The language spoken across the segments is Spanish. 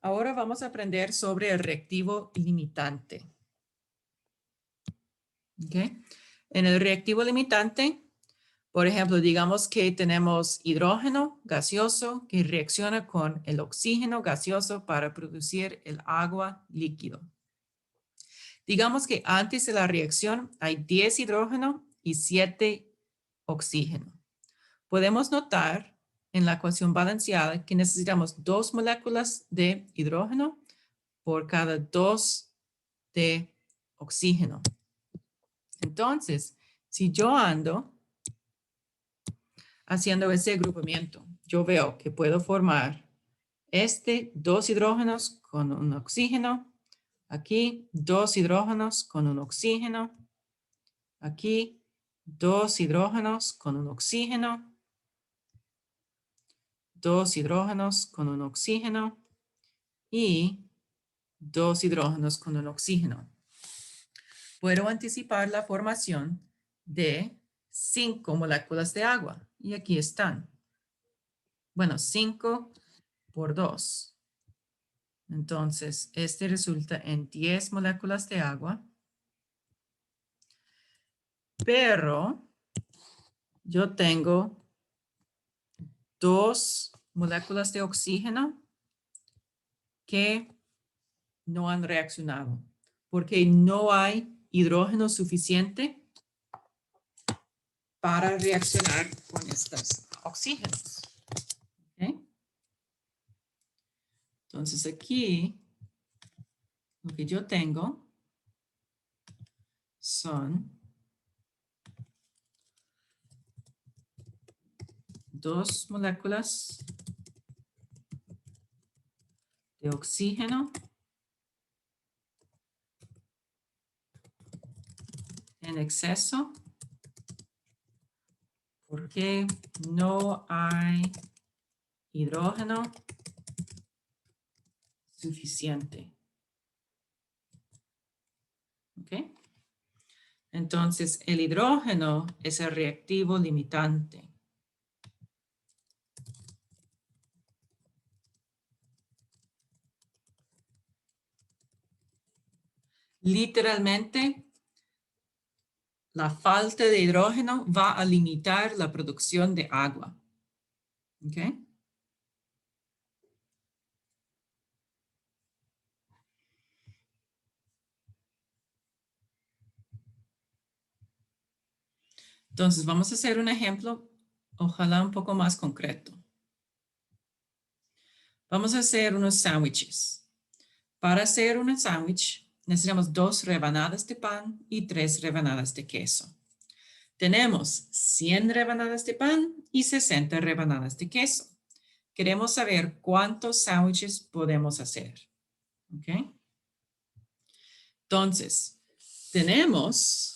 Ahora vamos a aprender sobre el reactivo limitante. ¿Ok? En el reactivo limitante, por ejemplo, digamos que tenemos hidrógeno gaseoso que reacciona con el oxígeno gaseoso para producir el agua líquido. Digamos que antes de la reacción hay 10 hidrógeno y 7 oxígeno. Podemos notar en la ecuación balanceada que necesitamos 2 moléculas de hidrógeno por cada 2 de oxígeno. Entonces, si yo ando haciendo ese agrupamiento, yo veo que puedo formar dos hidrógenos con un oxígeno, aquí 2 hidrógenos con un oxígeno, aquí 2 hidrógenos con un oxígeno, 2 hidrógenos con un oxígeno y 2 hidrógenos con un oxígeno. Puedo anticipar la formación de 5 moléculas de agua. Y aquí están. Bueno, 5 por 2. Entonces, este resulta en 10 moléculas de agua. Pero yo tengo 2 moléculas de oxígeno que no han reaccionado porque no hay hidrógeno suficiente para reaccionar con estos oxígenos. ¿Okay? Entonces aquí lo que yo tengo son 2 moléculas de oxígeno en exceso porque no hay hidrógeno suficiente. ¿Ok? Entonces, el hidrógeno es el reactivo limitante. Literalmente, la falta de hidrógeno va a limitar la producción de agua. ¿Ok? Entonces, vamos a hacer un ejemplo, ojalá un poco más concreto. Vamos a hacer unos sándwiches. Para hacer un sándwich, necesitamos 2 rebanadas de pan y 3 rebanadas de queso. Tenemos 100 rebanadas de pan y 60 rebanadas de queso. Queremos saber cuántos sándwiches podemos hacer. ¿Ok? Entonces, tenemos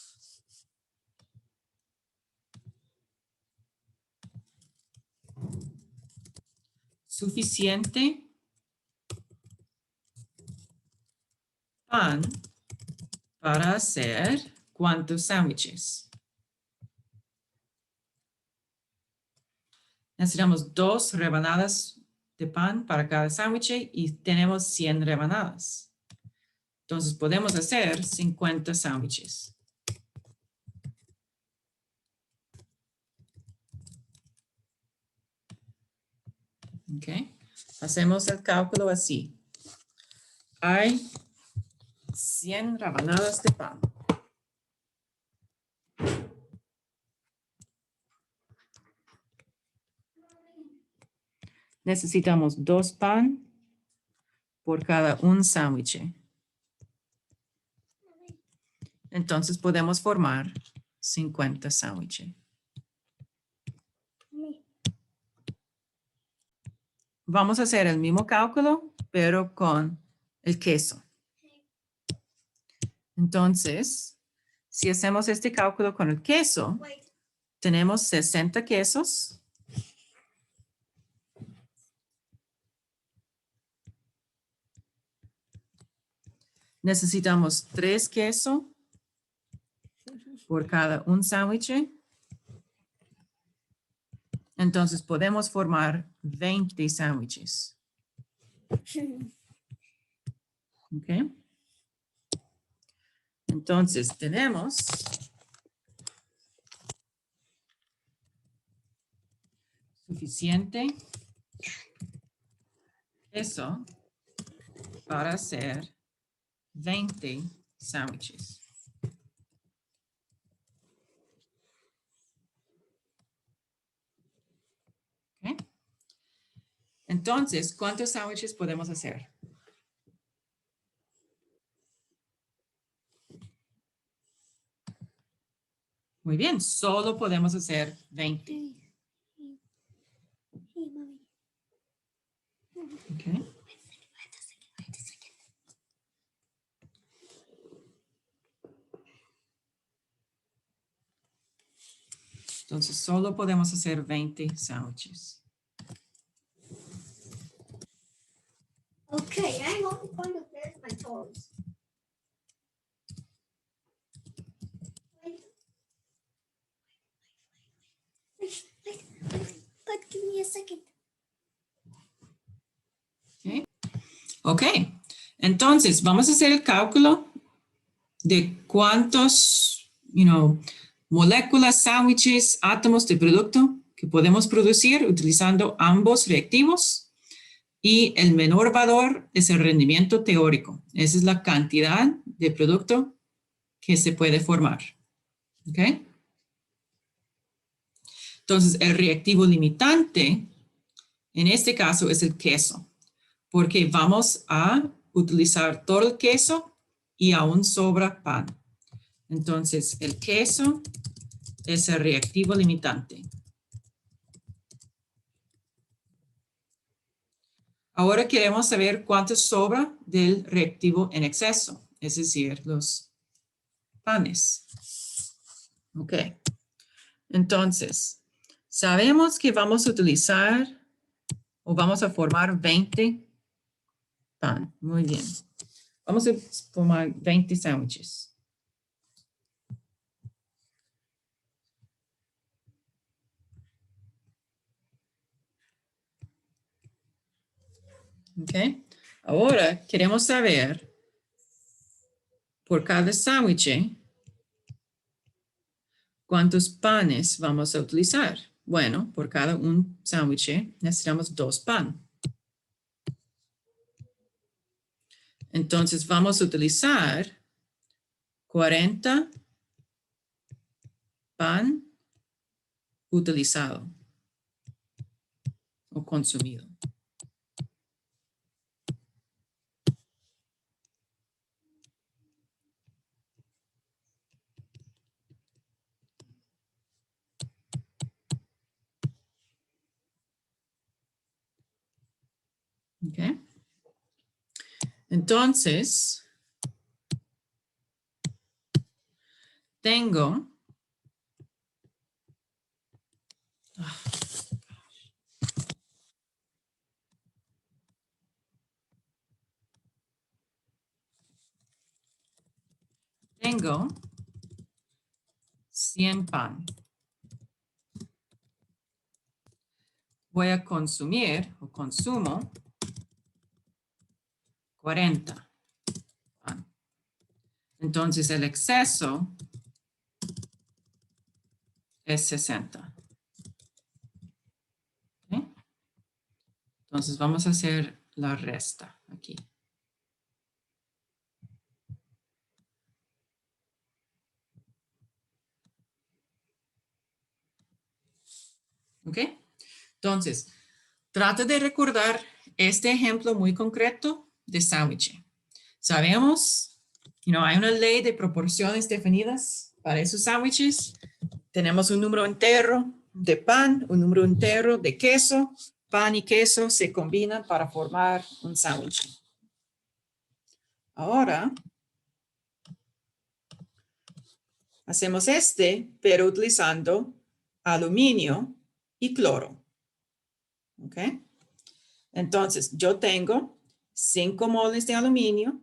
suficiente pan para hacer ¿cuántos sándwiches? Necesitamos 2 rebanadas de pan para cada sándwich y tenemos 100 rebanadas. Entonces podemos hacer 50 sándwiches. ¿Ok? Hacemos el cálculo así. Hay 100 rebanadas de pan. Necesitamos 2 pan por cada un sándwich. Entonces podemos formar 50 sándwiches. Vamos a hacer el mismo cálculo, pero con el queso. Entonces, si hacemos este cálculo con el queso, tenemos 60 quesos. Necesitamos 3 quesos por cada un sándwich. Entonces podemos formar 20 sándwiches. ¿Ok? Entonces, tenemos suficiente queso para hacer 20 sándwiches. ¿Ok? Entonces, ¿cuántos sándwiches podemos hacer? Muy bien, solo podemos hacer 20. ¿Ok? Entonces, solo podemos hacer 20 sándwiches. Okay, I'm on going to finish my toys. But give me a second. ¿Ok? Ok, entonces vamos a hacer el cálculo de cuántos, moléculas, sándwiches, átomos de producto que podemos producir utilizando ambos reactivos. Y el menor valor es el rendimiento teórico. Esa es la cantidad de producto que se puede formar. ¿Ok? Entonces, el reactivo limitante, en este caso, es el queso, porque vamos a utilizar todo el queso y aún sobra pan. Entonces, el queso es el reactivo limitante. Ahora queremos saber cuánto sobra del reactivo en exceso, es decir, los panes. Ok. Entonces, sabemos que vamos a utilizar o vamos a formar 20 pan. Muy bien. Vamos a formar 20 sándwiches. Ok. Ahora queremos saber por cada sándwich cuántos panes vamos a utilizar. Bueno, por cada un sándwich necesitamos 2 pan. Entonces vamos a utilizar 40 pan utilizado o consumido. Ok. Entonces, tengo Tengo 100 pan. Voy a consumir o consumo 40 pan. Entonces el exceso es 60. ¿Okay? Entonces vamos a hacer la resta aquí. ¿Ok? Entonces, trata de recordar este ejemplo muy concreto de sándwich. Sabemos, hay una ley de proporciones definidas para esos sándwiches. Tenemos un número entero de pan, un número entero de queso. Pan y queso se combinan para formar un sándwich. Ahora, hacemos pero utilizando aluminio y cloro. ¿Ok? Entonces, yo tengo 5 moles de aluminio,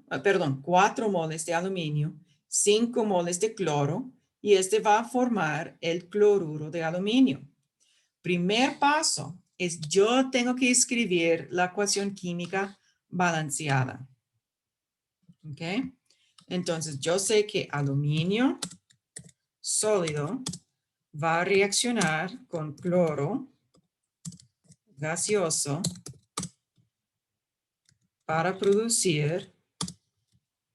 4 moles de aluminio, 5 moles de cloro, y va a formar el cloruro de aluminio. Primer paso es yo tengo que escribir la ecuación química balanceada. ¿Ok? Entonces, yo sé que aluminio sólido va a reaccionar con cloro gaseoso para producir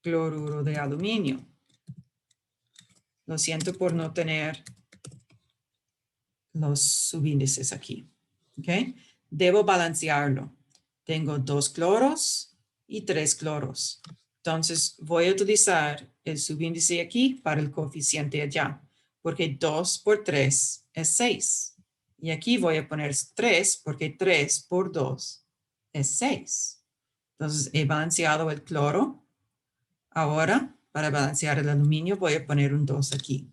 cloruro de aluminio. Lo siento por no tener los subíndices aquí. ¿Ok? Debo balancearlo. Tengo 2 cloros y 3 cloros. Entonces, voy a utilizar el subíndice aquí para el coeficiente allá, porque 2 por 3 es 6. Y aquí voy a poner 3 porque 3 por 2 es 6. Entonces, he balanceado el cloro. Ahora, para balancear el aluminio, voy a poner un 2 aquí.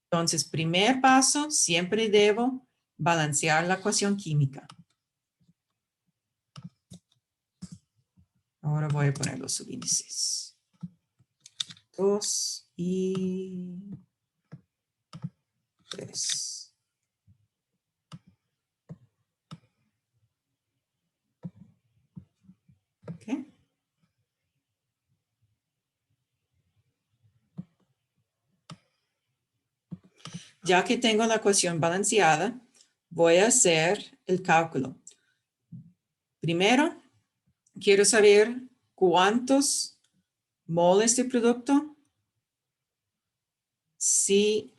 Entonces, primer paso, siempre debo balancear la ecuación química. Ahora voy a poner los subíndices. 2 y 3. ¿Ok? Ya que tengo la ecuación balanceada, voy a hacer el cálculo. Primero, quiero saber cuántos moles de producto si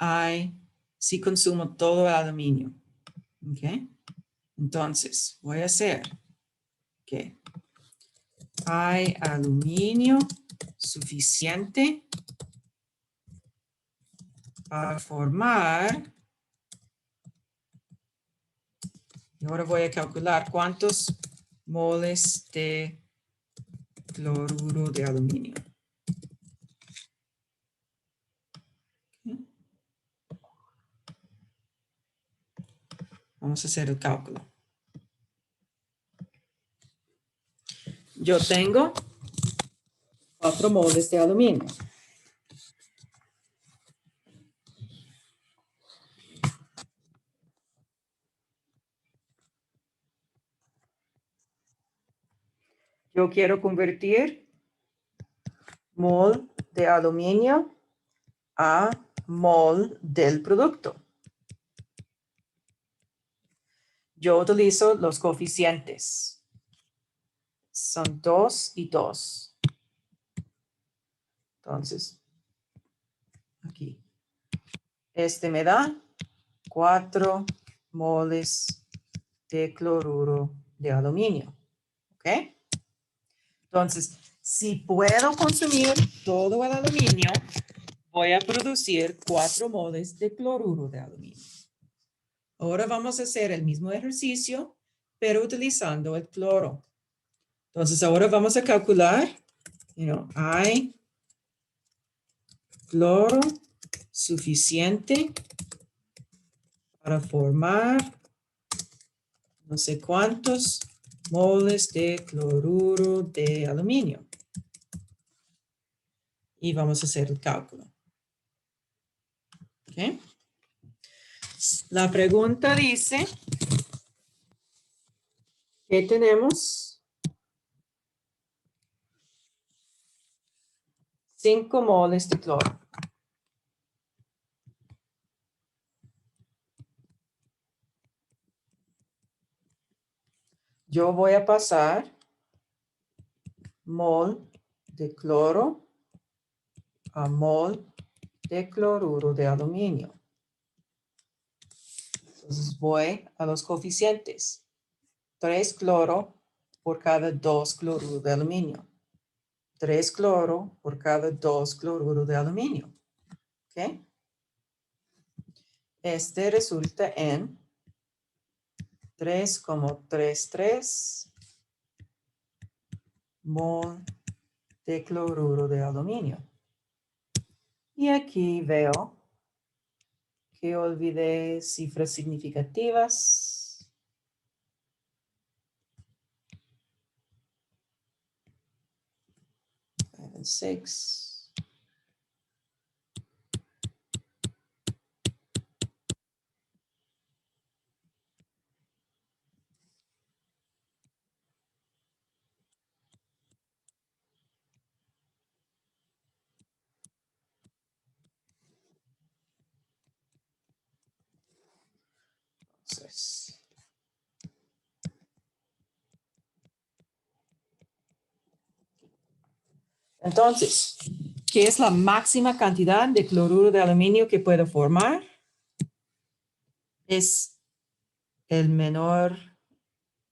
consumo todo el aluminio. ¿Ok? Entonces, voy a hacer que hay aluminio suficiente para formar. Y ahora voy a calcular cuántos moles de cloruro de aluminio. ¿Ok? Vamos a hacer el cálculo. Yo tengo 4 moles de aluminio. Yo quiero convertir mol de aluminio a mol del producto. Yo utilizo los coeficientes. Son 2 y 2. Entonces, aquí. Este me da 4 moles de cloruro de aluminio. ¿Ok? Entonces, si puedo consumir todo el aluminio, voy a producir 4 moles de cloruro de aluminio. Ahora vamos a hacer el mismo ejercicio, pero utilizando el cloro. Entonces, ahora vamos a calcular, hay cloro suficiente para formar no sé cuántos moles de cloruro de aluminio. Y vamos a hacer el cálculo. ¿Ok? La pregunta dice que tenemos 5 moles de cloro. Yo voy a pasar mol de cloro a mol de cloruro de aluminio. Entonces voy a los coeficientes. 3 cloro por cada 2 cloruro de aluminio. 3 cloro por cada 2 cloruro de aluminio. ¿Ok? Este resulta en 3,33 mol de cloruro de aluminio. Y aquí veo que olvidé cifras significativas. And 6. Eso es. Entonces, ¿qué es la máxima cantidad de cloruro de aluminio que puedo formar? Es el menor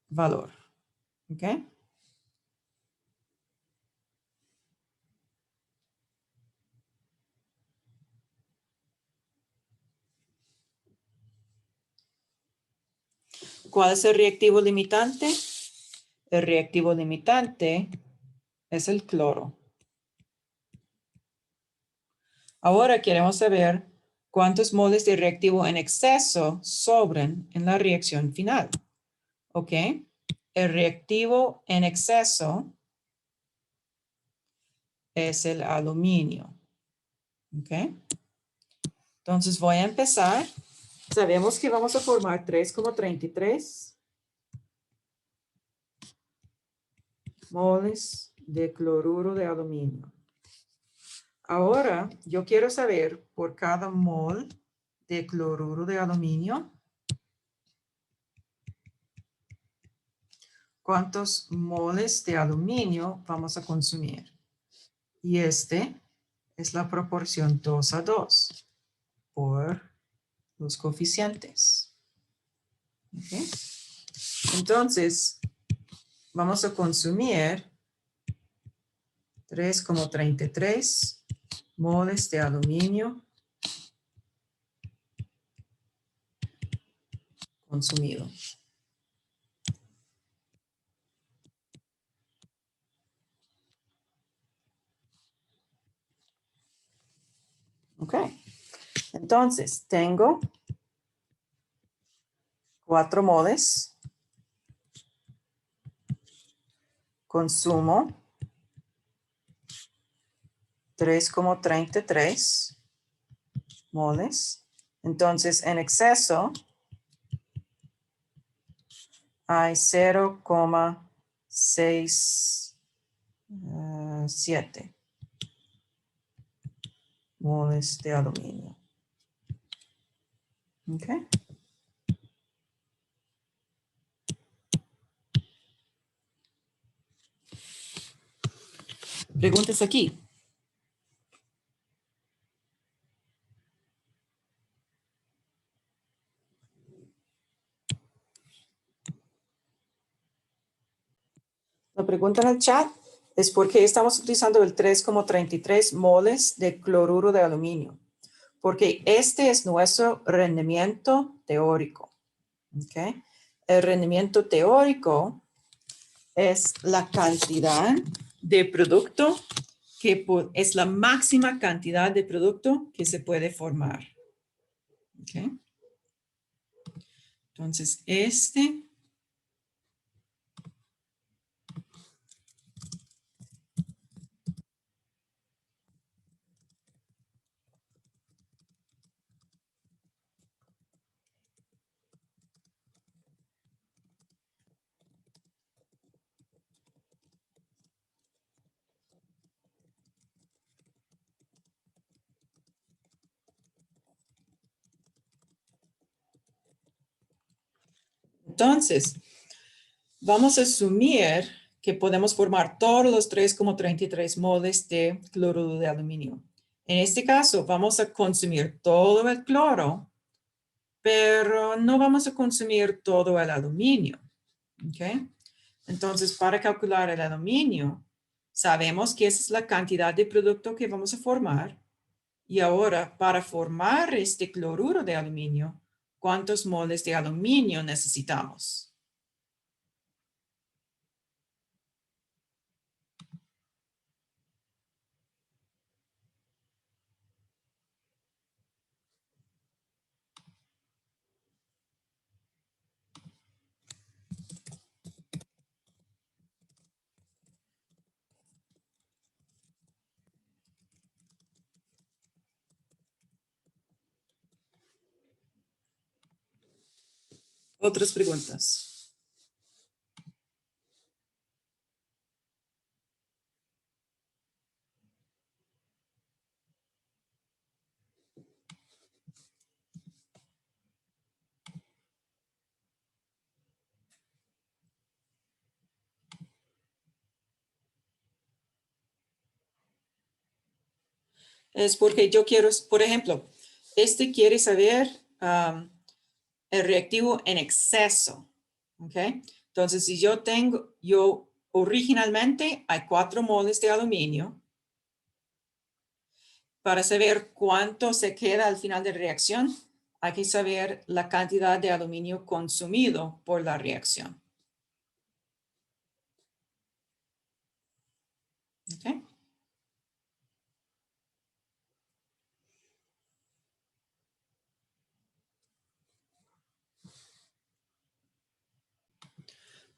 valor. ¿Ok? ¿Cuál es el reactivo limitante? El reactivo limitante es el cloro. Ahora queremos saber cuántos moles de reactivo en exceso sobran en la reacción final. ¿Ok? El reactivo en exceso es el aluminio. ¿Ok? Entonces voy a empezar. Sabemos que vamos a formar 3,33 moles de cloruro de aluminio. Ahora yo quiero saber por cada mol de cloruro de aluminio cuántos moles de aluminio vamos a consumir. Y este es la proporción 2:2 por los coeficientes. ¿Okay? Entonces, vamos a consumir 3,33 moles de aluminio consumido. Ok. Entonces, tengo 4 moles. Consumo 3,33 moles. Entonces, en exceso hay 0,67 moles de aluminio. ¿Ok? Preguntas aquí. La pregunta en el chat es por qué estamos utilizando el 3,33 moles de cloruro de aluminio. Porque este es nuestro rendimiento teórico. ¿Okay? El rendimiento teórico es la cantidad de producto es la máxima cantidad de producto que se puede formar. ¿Okay? Entonces, entonces, vamos a asumir que podemos formar todos los 3,33 moles de cloruro de aluminio. En este caso, vamos a consumir todo el cloro, pero no vamos a consumir todo el aluminio. ¿Okay? Entonces, para calcular el aluminio, sabemos que esa es la cantidad de producto que vamos a formar. Y ahora, para formar este cloruro de aluminio, ¿cuántos moles de aluminio necesitamos? Otras preguntas. Es porque yo quiero, por ejemplo, este quiere saber el reactivo en exceso. ¿Ok? Entonces, si yo originalmente hay 4 moles de aluminio. Para saber cuánto se queda al final de la reacción, hay que saber la cantidad de aluminio consumido por la reacción. ¿Ok?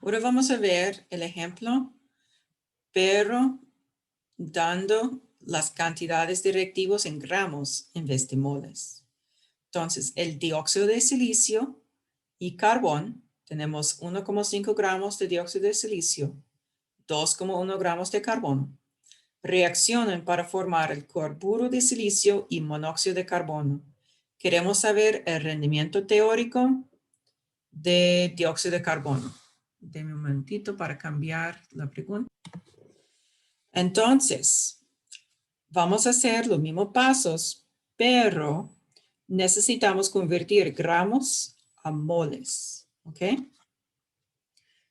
Ahora vamos a ver el ejemplo, pero dando las cantidades de reactivos en gramos en vez de moles. Entonces, el dióxido de silicio y carbón, tenemos 1,5 gramos de dióxido de silicio, 2,1 gramos de carbono. Reaccionan para formar el carburo de silicio y monóxido de carbono. Queremos saber el rendimiento teórico de dióxido de carbono. Deme un momentito para cambiar la pregunta. Entonces, vamos a hacer los mismos pasos, pero necesitamos convertir gramos a moles. ¿Ok?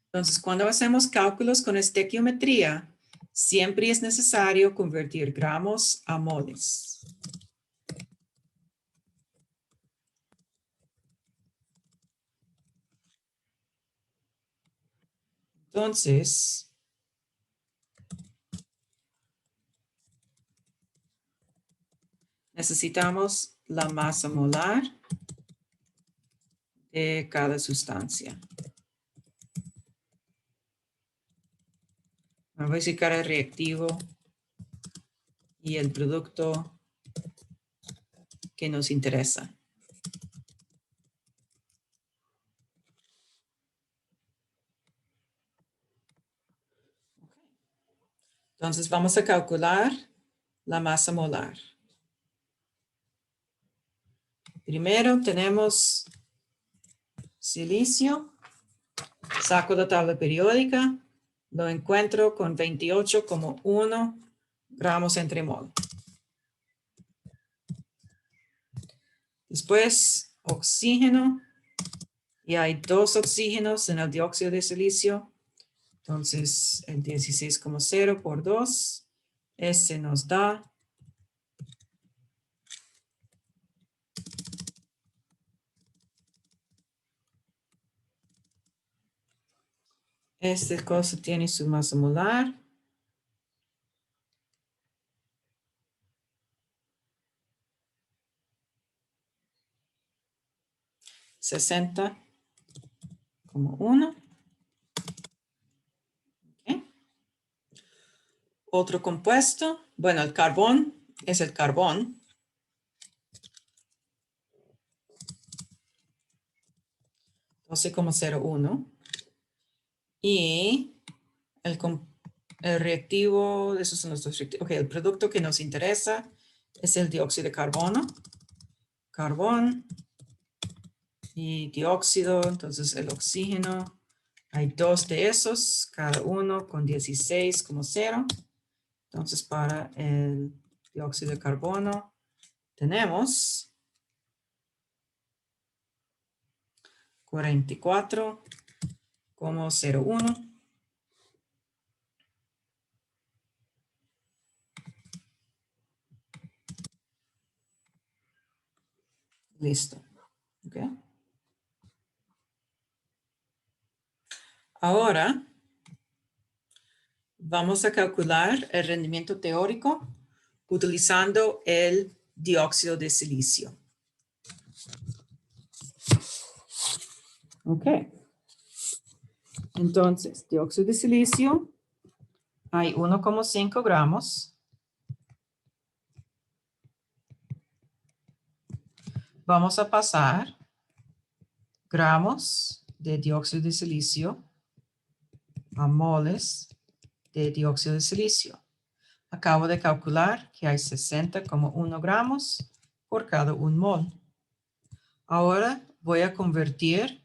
Entonces, cuando hacemos cálculos con estequiometría, siempre es necesario convertir gramos a moles. Entonces, necesitamos la masa molar de cada sustancia. Vamos a verificar el reactivo y el producto que nos interesa. Entonces vamos a calcular la masa molar. Primero tenemos silicio, saco la tabla periódica, lo encuentro con 28,1 gramos entre mol. Después oxígeno, y hay 2 oxígenos en el dióxido de silicio. Entonces, el 16,0 por 2, ese nos da este cosa tiene su masa molar. $60,1. Okay. Otro compuesto, bueno, el carbón es el carbón. $12,01. Y el reactivo, esos son los dos reactivos. Ok, el producto que nos interesa es el dióxido de carbono. Carbón y dióxido, entonces el oxígeno. Hay 2 de esos, cada uno con 16,0. Entonces, para el dióxido de carbono tenemos 44,01. Listo. Okay. Ahora, vamos a calcular el rendimiento teórico utilizando el dióxido de silicio. Ok. Entonces, dióxido de silicio, hay 1,5 gramos. Vamos a pasar gramos de dióxido de silicio a moles de dióxido de silicio. Acabo de calcular que hay 60,1 gramos por cada 1 mol. Ahora voy a convertir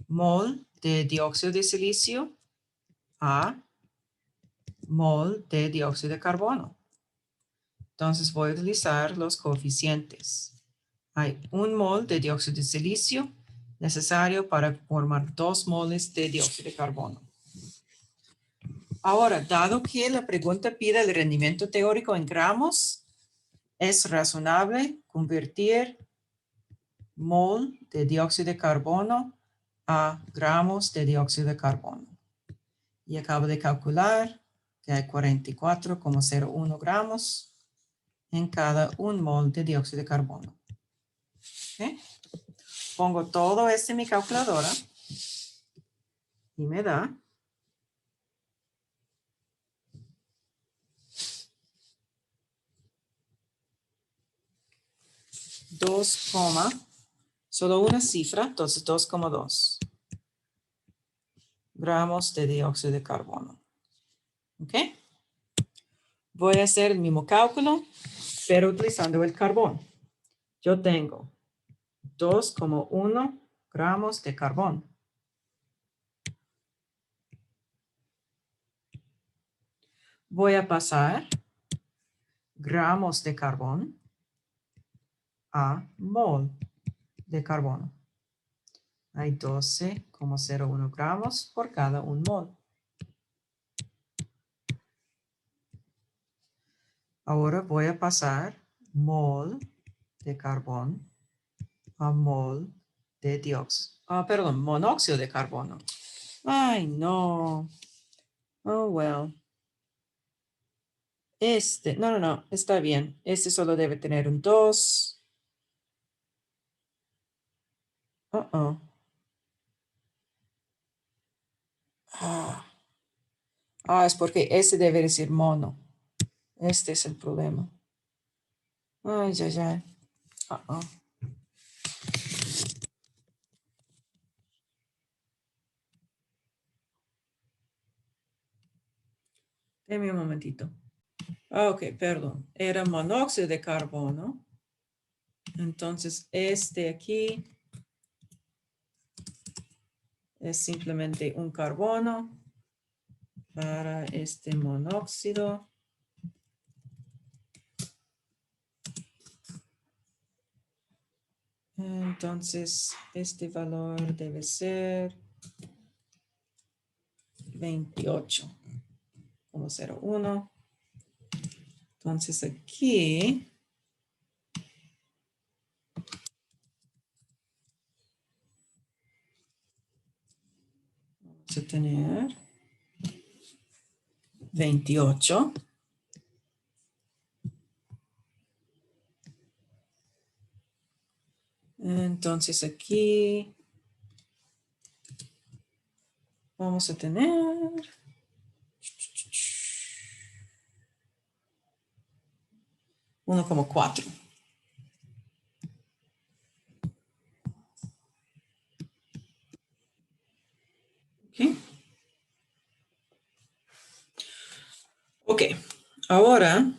mol de dióxido de silicio a mol de dióxido de carbono. Entonces voy a utilizar los coeficientes. Hay 1 mol de dióxido de silicio necesario para formar 2 moles de dióxido de carbono. Ahora, dado que la pregunta pide el rendimiento teórico en gramos, es razonable convertir mol de dióxido de carbono a gramos de dióxido de carbono. Y acabo de calcular que hay 44,01 gramos en cada 1 mol de dióxido de carbono. ¿Okay? Pongo todo esto en mi calculadora y me da 2, solo una cifra, entonces 2,2 gramos de dióxido de carbono. ¿Ok? Voy a hacer el mismo cálculo, pero utilizando el carbón. Yo tengo 2,1 gramos de carbón. Voy a pasar gramos de carbón a mol de carbono. Hay 12,01 gramos por cada 1 mol. Ahora voy a pasar mol de carbón a mol de monóxido de carbono. Ay, no. Oh, well. No, está bien. Este solo debe tener un 2. Uh-oh. Es porque este debe decir mono. Este es el problema. Ay, ya, ya. Uh-oh. Deme un momentito. Ok, perdón. Era monóxido de carbono. Entonces, este aquí es simplemente un carbono para este monóxido. Entonces, este valor debe ser 28,01. Entonces, aquí vamos a tener 28. Entonces, aquí vamos a tener 1,4. ¿Ok? Ok, ahora.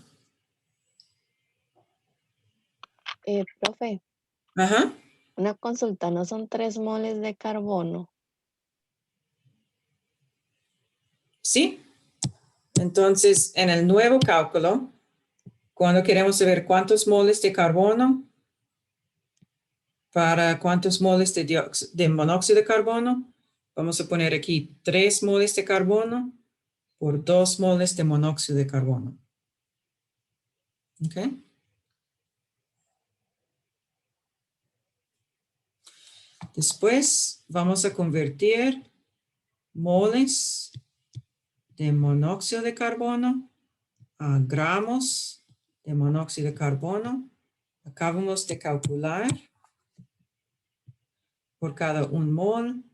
Profe, Ajá. una consulta, ¿no son 3 moles de carbono? Sí. Entonces, en el nuevo cálculo, cuando queremos saber cuántos moles de carbono para cuántos moles de monóxido de carbono, vamos a poner aquí 3 moles de carbono por 2 moles de monóxido de carbono. ¿Ok? Después vamos a convertir moles de monóxido de carbono a gramos de monóxido de carbono. Acabamos de calcular por cada 1 mol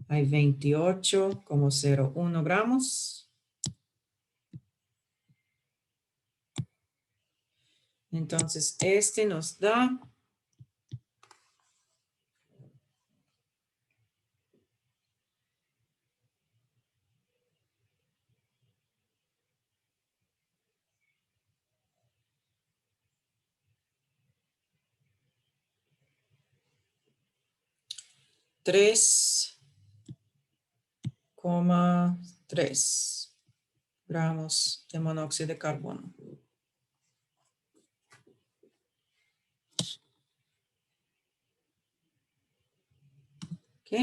hay 28,01 gramos. Entonces, este nos da 3,3 gramos de monóxido de carbono. ¿Ok?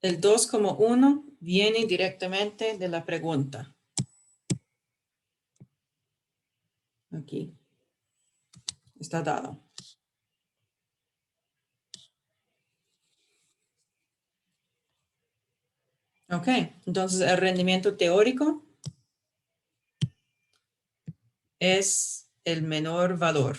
El 2,1 viene directamente de la pregunta. Aquí. Está dado. Ok, entonces el rendimiento teórico es el menor valor.